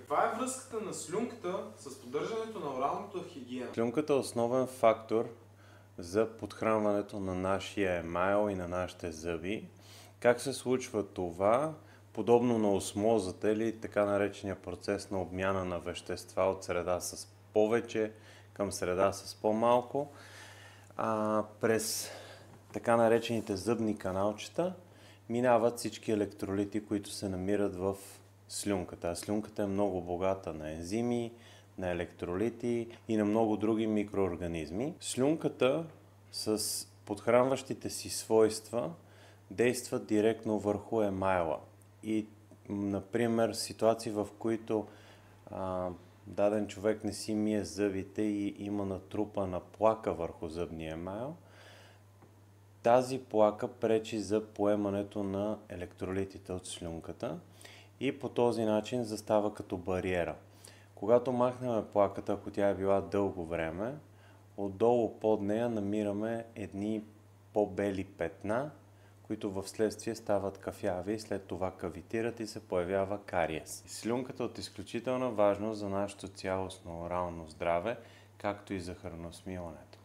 Каква е връзката на слюнката с поддържането на оралната хигиена? Слюнката е основен фактор за подхранването на нашия емайл и на нашите зъби. Как се случва това? Подобно на осмозата или така наречения процес на обмяна на вещества от среда с повече към среда с по-малко, през така наречените зъбни каналчета минават всички електролити, които се намират в слюнката. А слюнката е много богата на ензими, на електролити и на много други микроорганизми. Слюнката с подхранващите си свойства действат директно върху емайла. И, например, ситуации, в които даден човек не си мие зъбите и има натрупана плака върху зъбния емайл, тази плака пречи за поемането на електролитите от слюнката и по този начин застава като бариера. Когато махнем плаката, ако тя е била дълго време, отдолу под нея намираме едни по-бели петна, които в следствие стават кафяви и след това кавитират и се появява кариес. Слюнката е от изключителна важност за нашето цялостно орално здраве, както и за храносмилането.